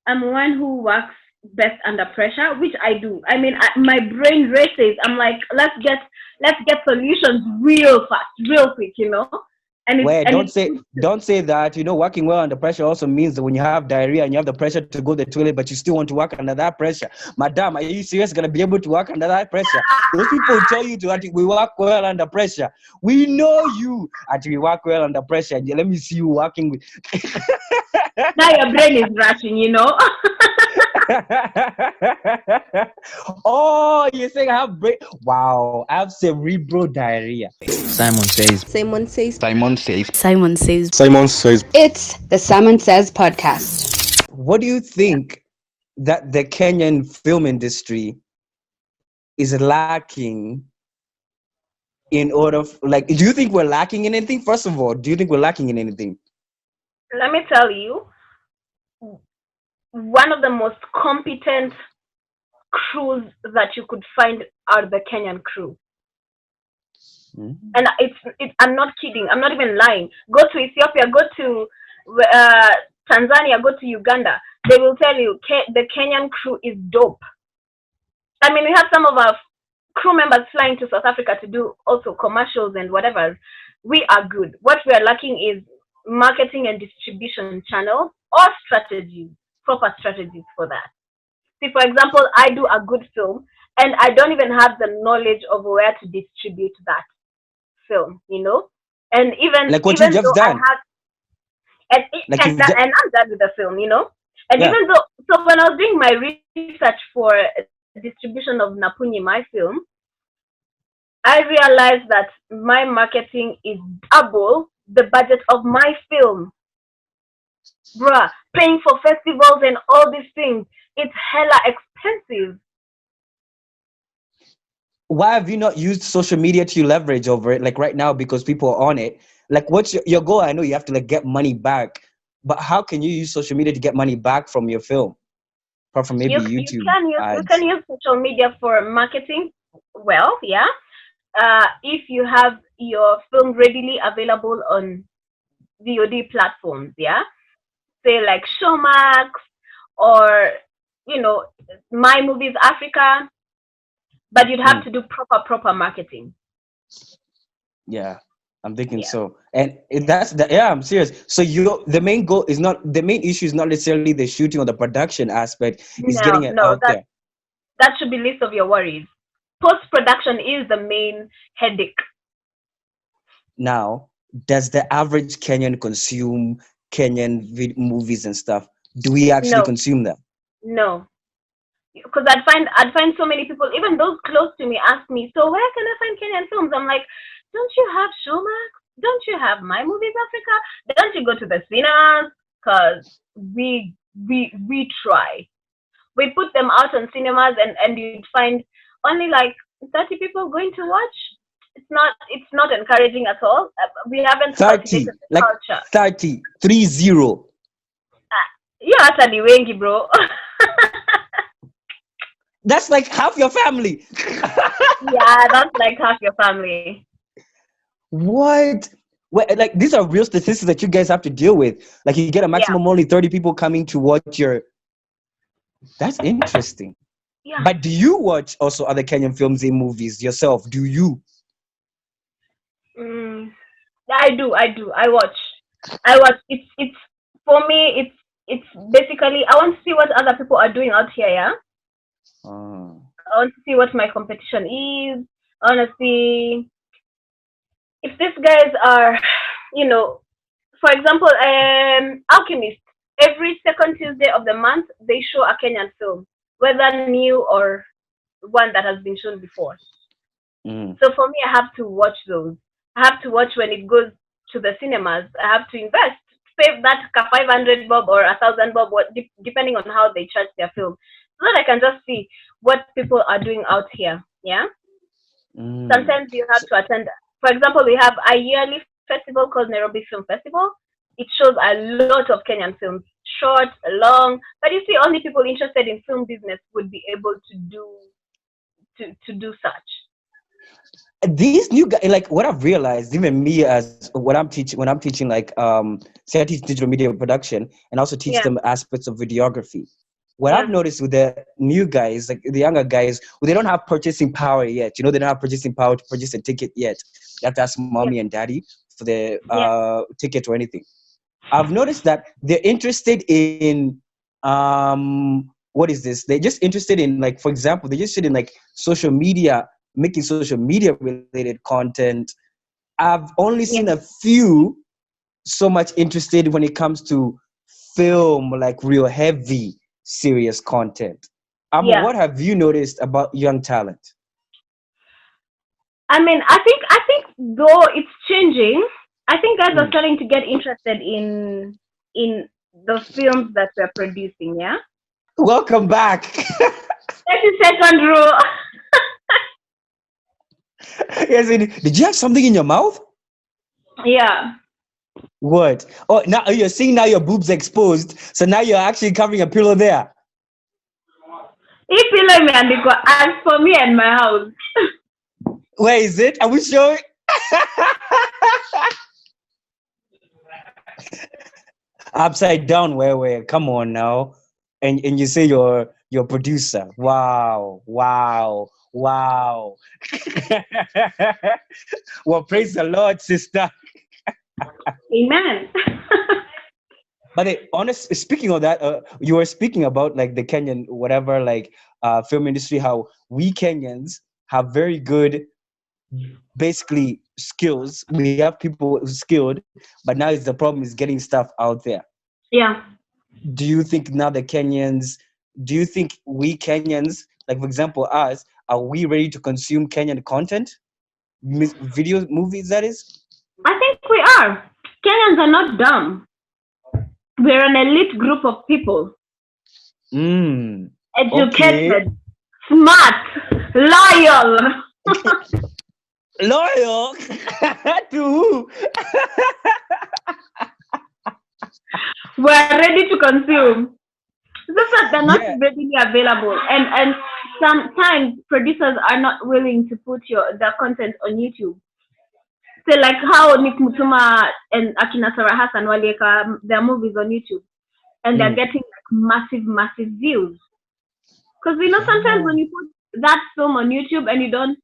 I'm one who works best under pressure, which I do. I mean, my brain races. I'm like, let's get solutions real fast, real quick, And it's Wait, and don't say that. Working well under pressure also means that when you have diarrhea and you have the pressure to go to the toilet, but you still want to work under that pressure. Madam, are you serious gonna be able to work under that pressure? Those people tell you to actually we work well under pressure. We know you actually work well under pressure. Let me see you working with now your brain is rushing. Oh, you're saying I have brain. Wow, I have cerebral diarrhea. Simon says. Simon says. Simon says. Simon says. Simon says. It's the Simon Says podcast. What do you think that the Kenyan film industry is lacking in order do you think we're lacking in anything? First of all, do you think we're lacking in anything? Let me tell you, one of the most competent crews that you could find are the Kenyan crew. And I'm not kidding. I'm not even lying. Go to Ethiopia, go to Tanzania, go to Uganda. They will tell you the Kenyan crew is dope. I mean, we have some of our crew members flying to South Africa to do also commercials and whatever. We are good. What we are lacking is marketing and distribution channel or strategies, proper strategies for that. See, for example, I do a good film and I don't even have the knowledge of where to distribute that film, and even like what even you just though done. And I'm done with the film, and Yeah. even though, so when I was doing my research for distribution of Napunyi, my film, I realized that my marketing is double the budget of my film. Bruh, paying for festivals and all these things, it's hella expensive. Why have you not used social media to leverage over it? Like right now, because people are on it. Like, what's your goal? I know you have to get money back, but how can you use social media to get money back from your film? Apart from maybe YouTube you can use social media for marketing. Well, yeah. If you have your film readily available on VOD platforms, yeah, say like Showmax or My Movies Africa, but you'd have to do proper marketing. Yeah, I'm thinking so. And I'm serious. So the main goal is not, the main issue is not necessarily the shooting or the production aspect. It's getting it out there. That should be least of your worries. Post-production is the main headache. Now, does the average Kenyan consume Kenyan movies and stuff? Do we actually consume them? No. Because I'd find so many people, even those close to me, ask me, so where can I find Kenyan films? I'm like, don't you have Showmax? Don't you have My Movies Africa? Don't you go to the cinemas? Because we try. We put them out on cinemas and you'd find only like 30 people going to watch. It's not encouraging at all. We haven't 30, like culture. 30. You're utterly wengi, bro. That's like half your family. Yeah, that's like half your family. What? Like, these are real statistics that you guys have to deal with. Like, you get a maximum only 30 people coming to watch your... That's interesting. Yeah. But do you watch also other Kenyan films and movies yourself? Do you? I do. I watch. It's for me. It's basically I want to see what other people are doing out here. Yeah. I want to see what my competition is. I want to see if these guys are, for example, Alchemist. Every second Tuesday of the month, they show a Kenyan film, whether new or one that has been shown before. So for me, I have to watch those. I have to watch when it goes to the cinemas. I have to invest, save that 500 bob or 1,000 bob, depending on how they charge their film, so that I can just see what people are doing out here. Yeah. Sometimes you have to attend. For example, we have a yearly festival called Nairobi Film Festival. It shows a lot of Kenyan films, short, long. But you see, only people interested in film business would be able to do such. These new guys, like what I've realized, even me as when I'm teaching like say I teach digital media production and also teach them aspects of videography. What I've noticed with the new guys, like the younger guys, they don't have purchasing power yet. They don't have purchasing power to purchase a ticket yet. You have to ask mommy and daddy for the ticket or anything. I've noticed that they're interested in what is this? They're just interested in, like, for example, they're just interested in like social media, making social media related content. I've only seen a few so much interested when it comes to film, like real heavy, serious content. What have you noticed about young talent? I mean, I think though it's changing, I think guys are starting to get interested in the films that we're producing. Yeah. Welcome back. 30-second rule. Yes, did you have something in your mouth? Yeah. What? Oh, now you're seeing now your boobs exposed. So now you're actually covering a pillow there. If pillow me and as for me and my house. Where is it? Are we showing? Upside down. Where? Come on now. And you say you're producer. Wow. Well, praise the Lord, sister. Amen. But speaking of that, you were speaking about like the Kenyan whatever, like film industry, how we Kenyans have very good, basically, skills. We have people skilled, but now the problem is getting stuff out there. Yeah. Do you think now we Kenyans, like for example us, are we ready to consume Kenyan content? Videos, movies, that is? I think we are. Kenyans are not dumb. We're an elite group of people. Educated, smart, loyal. Loyal? To who? We're ready to consume. Just that they're not readily available. And sometimes producers are not willing to put their content on YouTube. So like how Nick Mutuma and Akina Sarah Hassan walieka their movies on YouTube, and they're getting like massive views. Because sometimes when you put that film on YouTube and you don't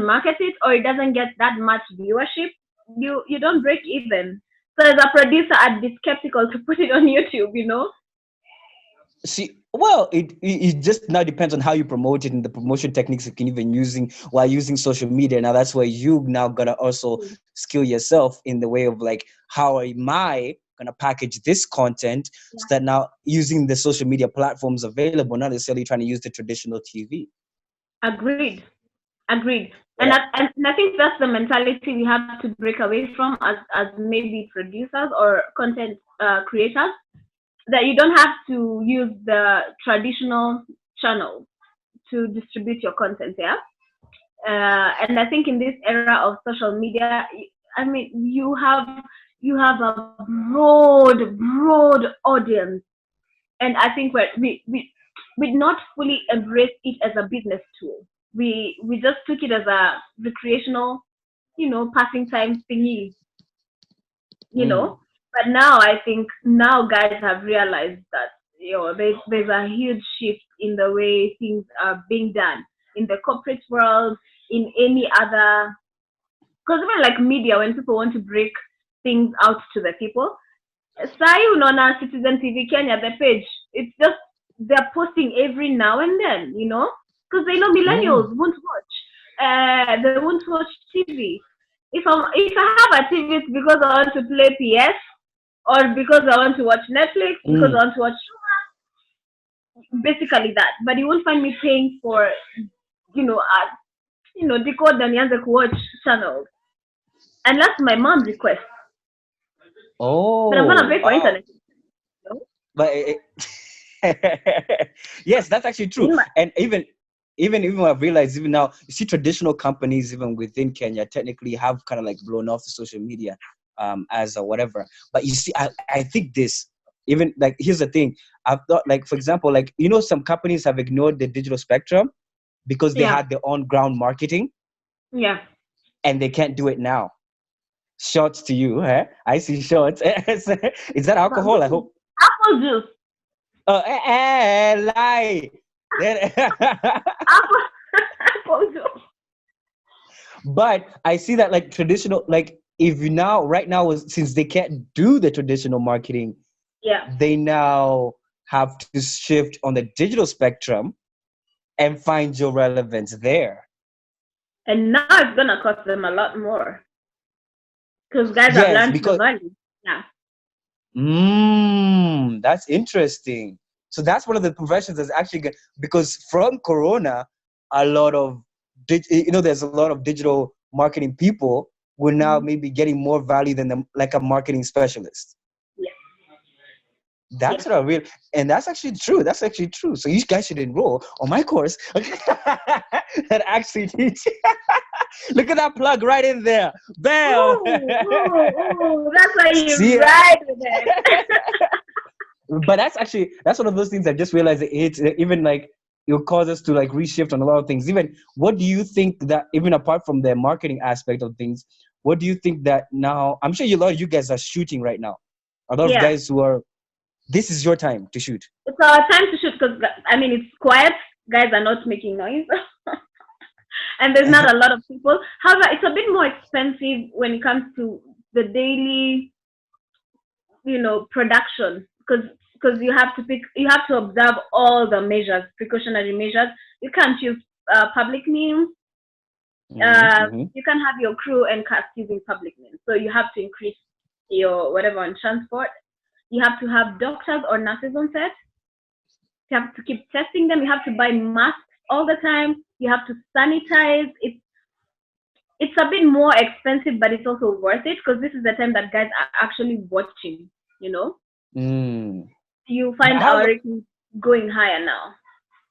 market it, or it doesn't get that much viewership, you don't break even. So as a producer, I'd be skeptical to put it on YouTube. See, well, it just now depends on how you promote it and the promotion techniques you can even using while using social media. Now that's where you now gotta also skill yourself in the way of like, how am I gonna package this content so that now using the social media platforms available, not necessarily trying to use the traditional TV. Agreed. And I think that's the mentality we have to break away from as maybe producers or content creators. That you don't have to use the traditional channel to distribute your content, and I think in this era of social media, I mean, you have a broad audience, and I think we not fully embrace it as a business tool. We just took it as a recreational, passing time thingy, But now I think guys have realized that there's a huge shift in the way things are being done in the corporate world, in any other, because even like media, when people want to break things out to the people, Sai unaona Citizen TV Kenya, the page, it's just they're posting every now and then, because they know millennials won't watch. They won't watch TV. If I have a TV, it's because I want to play PS, or because I want to watch Netflix, because I want to watch basically that. But you won't find me paying for, decode and nianze to watch channels, unless my mom requests. Oh, but I'm gonna pay for internet. But yes, that's actually true. And even I've realized, even now, you see traditional companies even within Kenya technically have kind of like blown off the social media as a whatever. But you see, I think this, even like, here's the thing. I've thought, like, for example, like, some companies have ignored the digital spectrum because they had their own ground marketing. Yeah. And they can't do it now. Shots to you, huh? I see shots. Is that alcohol? I hope. Apple juice. Lie. Apple, apple juice. But I see that like traditional, like if you now, right now, since they can't do the traditional marketing, Yeah. they now have to shift on the digital spectrum and find your relevance there. And now it's gonna cost them a lot more because guys have Yes, learned the because value. Yeah. that's interesting. So that's one of the professions that's actually good because from Corona, a lot of there's a lot of digital marketing people who are now maybe getting more value than like a marketing specialist. Yeah. That's what I really, and that's actually true. That's actually true. So you guys should enroll on my course that actually teach. Look at that plug right in there. Bam! Oh, that's why you See ya. ride with it. But that's one of those things I just realized it's even like it'll cause us to like reshift on a lot of things. Even what do you think that even apart from the marketing aspect of things, what do you think that now? I'm sure a lot of you guys are shooting right now. A lot of guys who are. This is your time to shoot. It's our time to shoot because I mean it's quiet. Guys are not making noise. And there's not a lot of people. However, it's a bit more expensive when it comes to the daily, production because you have to observe all the measures, precautionary measures. You can't use public means. You can't have your crew and cast using public means. So you have to increase your whatever on transport. You have to have doctors or nurses on set. You have to keep testing them. You have to buy masks all the time. You have to sanitize. It's a bit more expensive, but it's also worth it because this is the time that guys are actually watching, You find our ratings going higher now.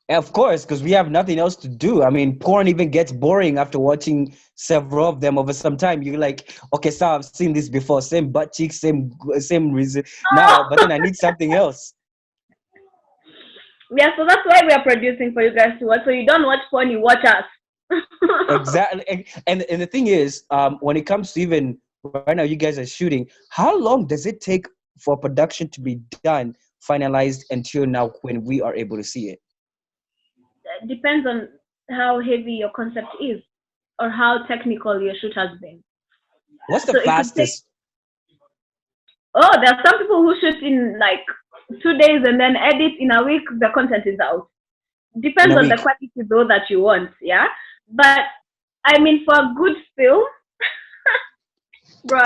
Of course, because we have nothing else to do. I mean, porn even gets boring after watching several of them over some time. You're like, okay, so I've seen this before. Same butt cheeks, same reason now, but then I need something else. Yeah, so that's why we are producing for you guys to watch. So you don't watch porn, you watch us. Exactly. And the thing is, when it comes to even right now, you guys are shooting. How long does it take for production to be done, finalized until now when we are able to see it? It depends on how heavy your concept is or how technical your shoot has been. What's the fastest? There are some people who shoot in like 2 days and then edit in a week. The content is out. Depends on the quality though that you want, yeah. But I mean, for a good film, bro.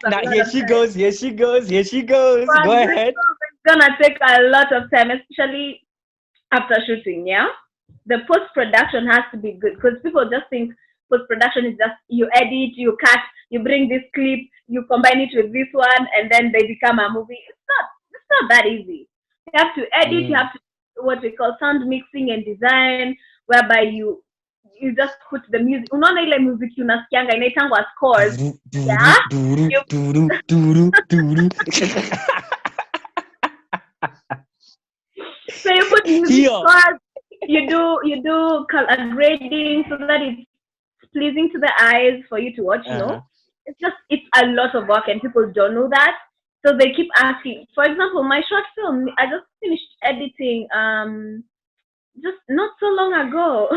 Now here she goes. Go ahead. It's gonna take a lot of time, especially after shooting. Yeah, the post production has to be good because people just think post production is just you edit, you cut, you bring this clip, you combine it with this one, and then they become a movie. It's not that easy. You have to edit. You have to do what we call sound mixing and design, whereby you just put the music. Unaona ile music unasikianga inaitangwa scores. Yeah. So you put music scores. You do color grading so that it's pleasing to the eyes for you to watch. It's a lot of work and people don't know that. So they keep asking. For example, my short film, I just finished editing just not so long ago.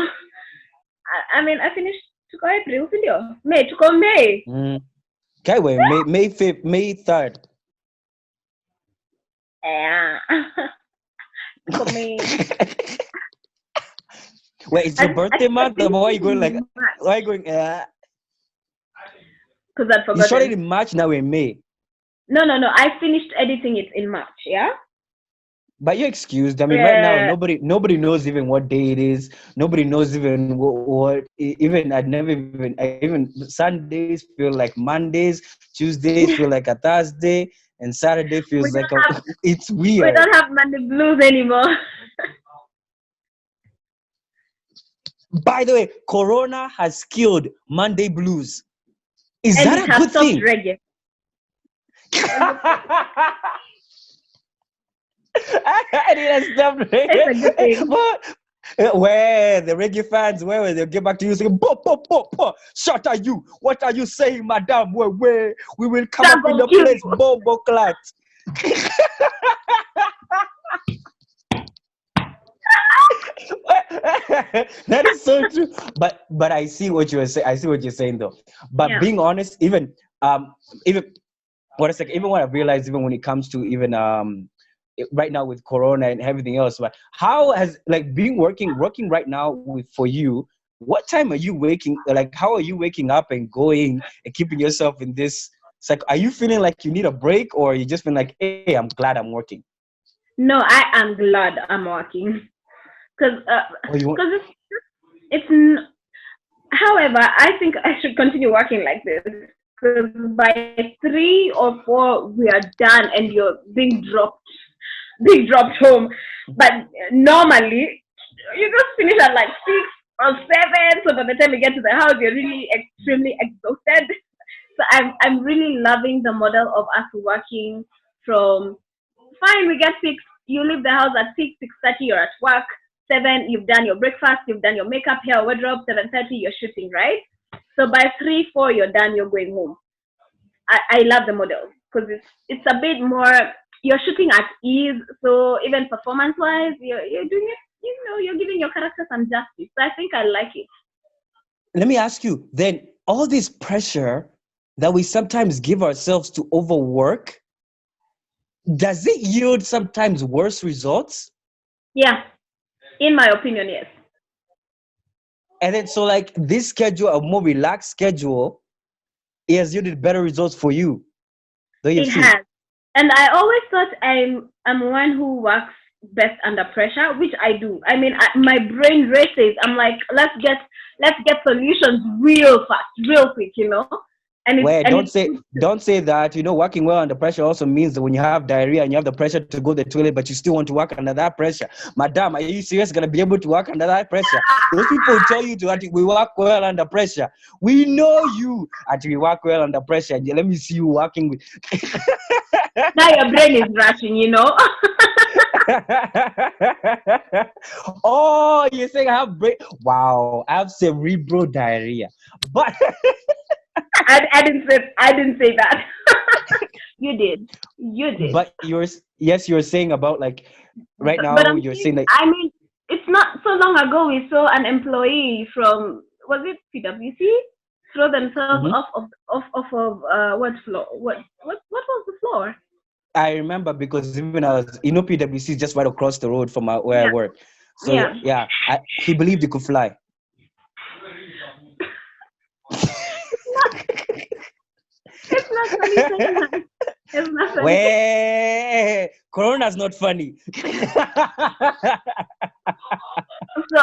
I mean, I finished tuko April, sindio? Tuko May. Okay, wait, May 5th, May 3rd. Yeah. Tuko May. Wait, it's your birthday month? Or why are you going like? Why are you going? Because I forgot. You started in March, now we're in May. No. I finished editing it in March. Yeah. But you're excused. I mean, right now, nobody knows even what day it is. Nobody knows even what even even Sundays feel like Mondays, Tuesdays feel like a Thursday, and Saturday feels like it's weird. We don't have Monday blues anymore. By the way, Corona has killed Monday blues. Is and that a good thing? Reggae. And it has stopped reggae. It's a good thing. Where the reggae fans, where they'll get back to you saying, "Bo, bo, bo, bo. Shut are you? What are you saying, madam? Where we will come That up in will the kill place, you. bombo clat." That is so true. But I see what you were saying. I see what you're saying though. But Yeah. being honest, even what it's like, even what I've realized, even when it comes to even right now with Corona and everything else, but how has like being working right now with for you? What time are you waking? Like, how are you waking up and going and keeping yourself in this? It's like, are you feeling like you need a break, or you just been like, hey, I'm glad I'm working? No, I am glad I'm working because Or you want? it's. However, I think I should continue working like this because by 3 or 4 we are done and you're being dropped home. But normally you just finish at like 6 or 7. So by the time you get to the house, you're really extremely exhausted. So I'm really loving the model of us working from fine. We get 6. You leave the house at 6:30. You're at work. 7, you've done your breakfast, you've done your makeup, hair, wardrobe. 7:30, you're shooting, right? So by 3, 4, you're done. You're going home. I love the model because it's a bit more. You're shooting at ease. So even performance wise, you're doing it. You're giving your character some justice. So I think I like it. Let me ask you then, all this pressure that we sometimes give ourselves to overwork, does it yield sometimes worse results? Yeah, in my opinion, yes. And then so like this schedule, a more relaxed schedule, it has yielded better results for you. Don't you It see? has. And I always thought I'm one who works best under pressure, which I do. I mean, my brain races. I'm like, let's get solutions real fast, real quick. And it's Where and don't say that, working well under pressure also means that when you have diarrhea and you have the pressure to go to the toilet, but you still want to work under that pressure. Madam, are you serious gonna be able to work under that pressure? Those people tell you to actually we work well under pressure. We know you actually work well under pressure. Let me see you working with now your brain is rushing. Oh, you're saying I have brain. Wow, I have cerebral diarrhea. But I didn't say that. You did. You did. but you're saying about like right But now I'm you're saying, saying like I mean, it's not so long ago we saw an employee from, was it PwC, throw themselves Mhm. off of what floor? What was the floor? I remember because even I was PwC is just right across the road from where I Yeah, work. So yeah. yeah, he believed he could fly. It's not funny saying that. It's not funny. Where Corona's not funny. So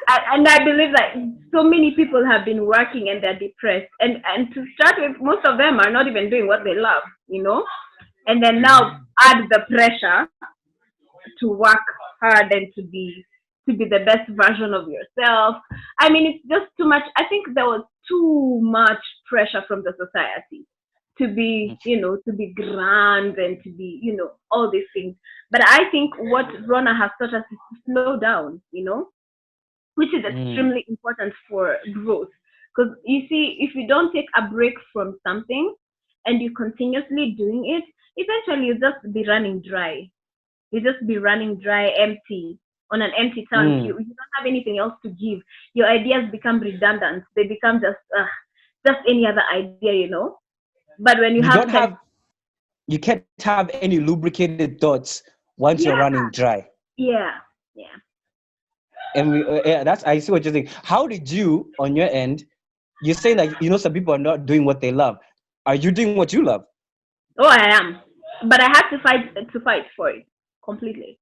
and I believe that so many people have been working and they're depressed, and to start with, most of them are not even doing what they love. And then now add the pressure to work hard and to be the best version of yourself. I mean, it's just too much. I think there was too much pressure from the society to be grand and to be all these things. But I think what Rona has taught us is to slow down, which is Mm, extremely important for growth. Because you see, if you don't take a break from something and you continuously doing it, eventually you just be running dry. You just be running dry, empty, on an empty tank. You mm. don't have anything else to give. Your ideas become redundant. They become just any other idea. But when you You have don't time, have you can't have any lubricated thoughts once you're yeah, running dry. yeah, yeah. And that's I see what you're saying. How did you on your end? You're saying like some people are not doing what they love. Are you doing what you love? Oh, I am. But I have to fight for it completely.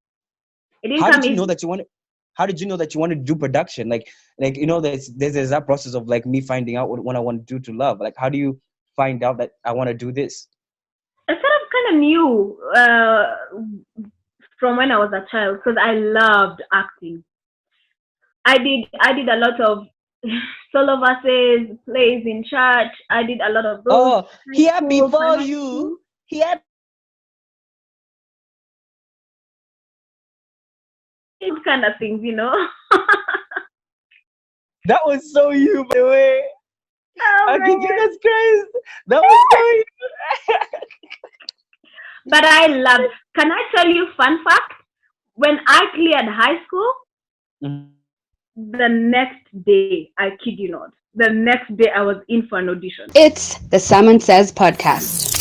It didn't How come did you know easy. that you wanted? How did you know that you wanted to do production? Like there's that process of like me finding out what I want to do to love. Like how do you find out that I want to do this? I sort of kind of knew from when I was a child because I loved acting. I did a lot of solo verses, plays in church. I did a lot of those Oh, high here school, before primary you, school. here. These kind of things. That was so you, by the way. Oh, Okay, man. Jesus Christ. That was so you. But I loved. Can I tell you fun fact? When I cleared high school, the next day, I kid you not, the next day I was in for an audition. It's the Someone Says podcast.